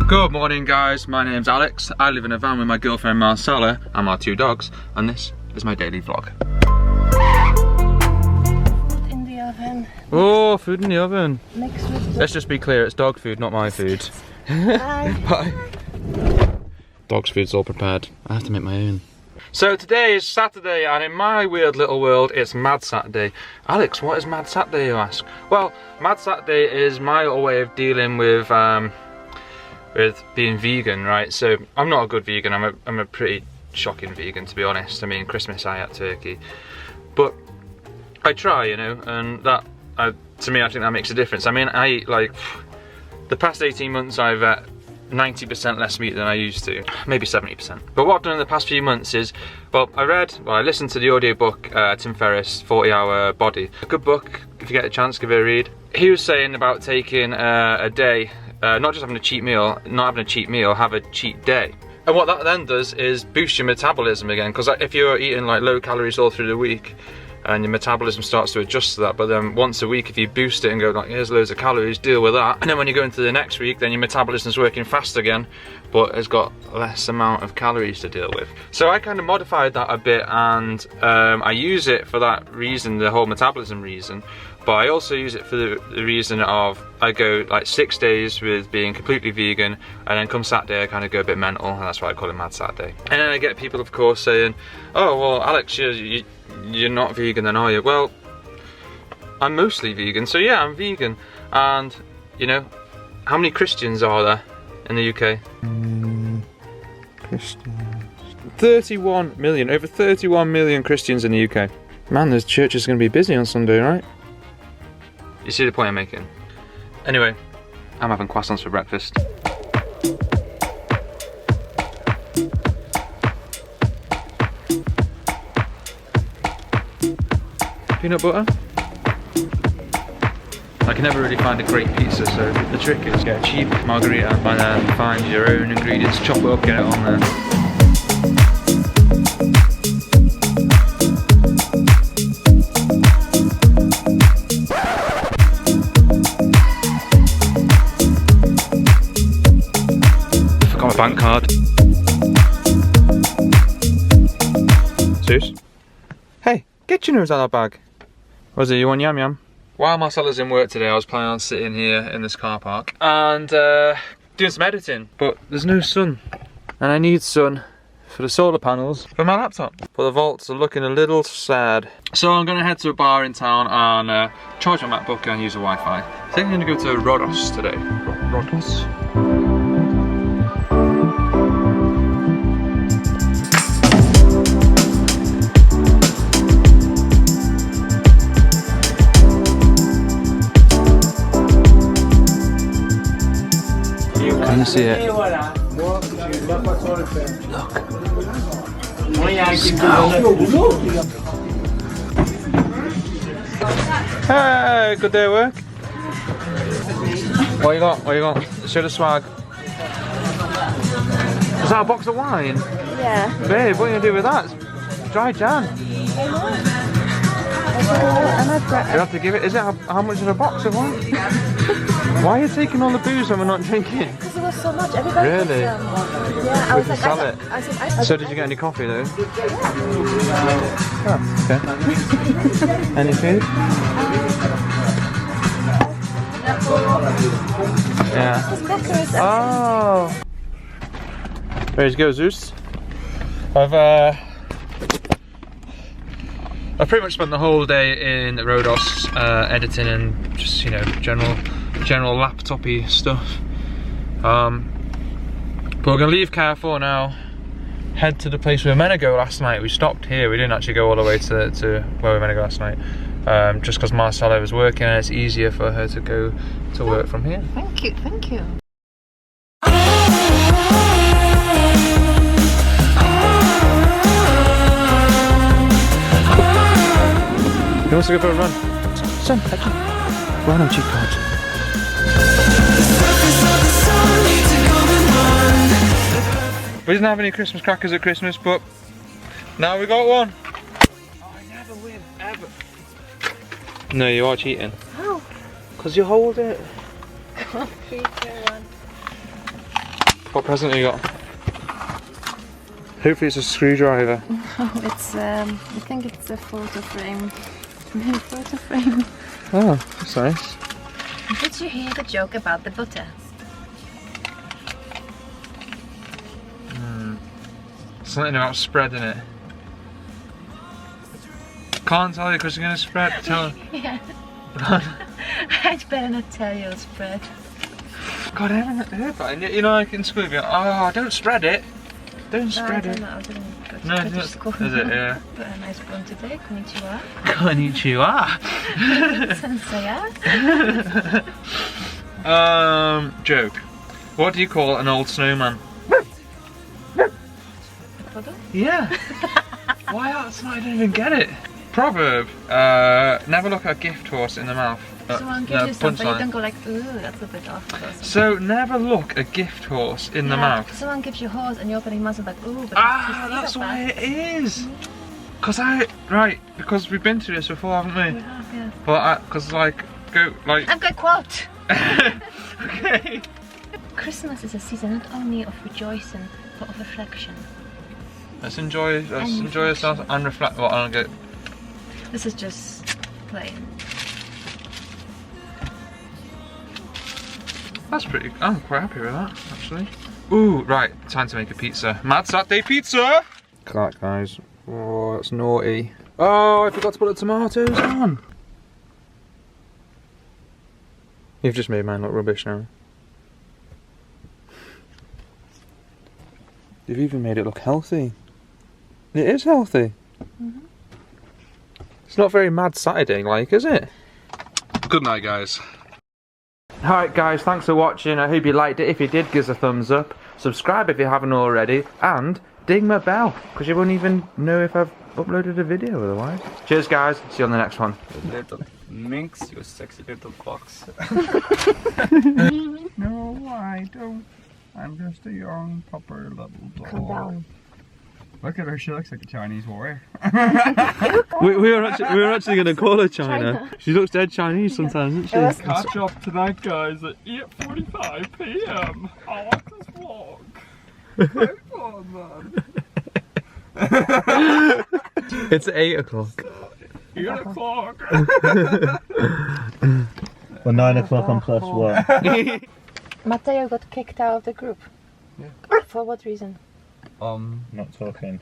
Good morning guys, my name's Alex. I live in a van with my girlfriend Marcela and our 2 dogs, and this is my daily vlog. Food in the oven. Oh, food in the oven. Mixed with Let's just be clear, it's dog food, not my food. Bye. Bye. Dog's food's all prepared. I have to make my own. So today is Saturday, and in my weird little world, it's Mad Saturday. Alex, what is Mad Saturday, you ask? Well, Mad Saturday is my little way of dealing with being vegan, right? So I'm not a good vegan. I'm a pretty shocking vegan, to be honest. I mean, Christmas I ate turkey, but I try, you know, and that to me I think that makes a difference. I mean, I eat like the past 18 months I've 90% less meat than I used to, maybe 70%. But what I've done in the past few months is, well, I listened to the audiobook Tim Ferriss, 40-Hour Body. A good book. If you get a chance, give it a read. He was saying about taking a day. Not just having a cheat meal, have a cheat day. And what that then does is boost your metabolism again, because if you're eating like low calories all through the week, and your metabolism starts to adjust to that, but then once a week if you boost it and go like, here's loads of calories, deal with that, and then when you go into the next week, then your metabolism's working fast again, but it's got less amount of calories to deal with. So I kind of modified that a bit, and I use it for that reason, the whole metabolism reason. But I also use it for the reason of I go like 6 days with being completely vegan, and then come Saturday I kind of go a bit mental, and that's why I call it Mad Saturday. And then I get people, of course, saying, "Oh well, Alex, you're not vegan then, are you?" Well, I'm mostly vegan, so yeah, I'm vegan. And you know, how many Christians are there in the UK? Christians. 31 million, over 31 million Christians in the UK. Man, those churches are going to be busy on Sunday, right? You see the point I'm making? Anyway, I'm having croissants for breakfast. Peanut butter? I can never really find a great pizza, so the trick is get a cheap margarita and then find your own ingredients, chop it up, get it on there. Bank card. Zeus? Hey, get your nose out of that bag. Was it you want yum yum? While Marcela's in work today, I was planning on sitting here in this car park and doing some editing, but there's no sun, and I need sun for the solar panels for my laptop. But the vaults are looking a little sad. So I'm gonna head to a bar in town and charge my MacBook and use the Wi-Fi. I think I'm gonna go to Rhodos today. Rhodos? Can you see it? Look. Hey, good day at work. What you got? What you got? Show the swag. Is that a box of wine? Yeah. Babe, what are you gonna do with that? It's dry jam. You have to give it. Is it how much is a box of wine? Why are you taking all the booze when we're not drinking? Because it was so much. Everybody really? Yeah, I was like, sell it. So did you get any coffee though? Oh, okay. Any food? Yeah. Oh. There you go, Zeus. I've pretty much spent the whole day in Rhodos editing and just, you know, general laptop-y stuff. But we're gonna leave Carrefour now, head to the place we were meant to go last night. We stopped here, we didn't actually go all the way to where we were meant to go last night. Just because Marcela was working and it's easier for her to go to work from here. Thank you, thank you. He wants to go for a run. Son, run on cheat cards. We didn't have any Christmas crackers at Christmas, but now we got one. Oh, I never win, ever. No, you are cheating. How? Because you hold it. 3, 2, 1. What present have you got? Hopefully it's a screwdriver. No, it's I think it's a photo frame. Mini photo frame. Oh, that's nice. Did you hear the joke about the butter? Something about spreading it. Can't tell you because you're gonna spread. Tell. Yeah. I'd better not tell you spread. God, I haven't heard that. And yet, you know, like in school, you'd be like, oh, don't spread it. Don't spread it. I didn't go to No, British it's school. is it? Yeah. But a nice one today. Konnichiwa. Konnichiwa. Senseiya. Joke. What do you call an old snowman? Yeah. Why else? I don't even get it. Proverb. Never look a gift horse in the mouth. Someone gives you something, you don't go like, ooh, that's a bit awful. So never look a gift horse in the mouth. Someone gives you a horse and you open your mouth and like, ooh, but that's why it is. Because because we've been through this before, haven't we? We have, yeah. But because like, I've got a quote. Okay. Christmas is a season not only of rejoicing, but of reflection. Let's enjoy ourselves and reflect. What I don't get. This is just plain. That's pretty. I'm quite happy with that, actually. Ooh, right, time to make a pizza. Mad Saturday pizza! Look at that, guys. Oh, that's naughty. Oh, I forgot to put the tomatoes on. You've just made mine look rubbish now. You've even made it look healthy. It is healthy. Mm-hmm. It's not very Mad Saturday-like, is it? Good night, guys. Alright guys, thanks for watching. I hope you liked it. If you did, give us a thumbs up. Subscribe if you haven't already. And ding my bell, because you won't even know if I've uploaded a video otherwise. Cheers guys, see you on the next one. Little minx, you sexy little fox. No, I don't. I'm just a young pupper little dog. Calm down. Look at her, she looks like a Chinese warrior. we were actually going to call her China. She looks dead Chinese sometimes, doesn't she? Catch up tonight, guys, at 8:45 PM. Alex's vlog. Have fun, man. It's 8 o'clock. 8 o'clock. Well, 9 o'clock on plus one. Mateo got kicked out of the group. Yeah. For what reason? Not talking.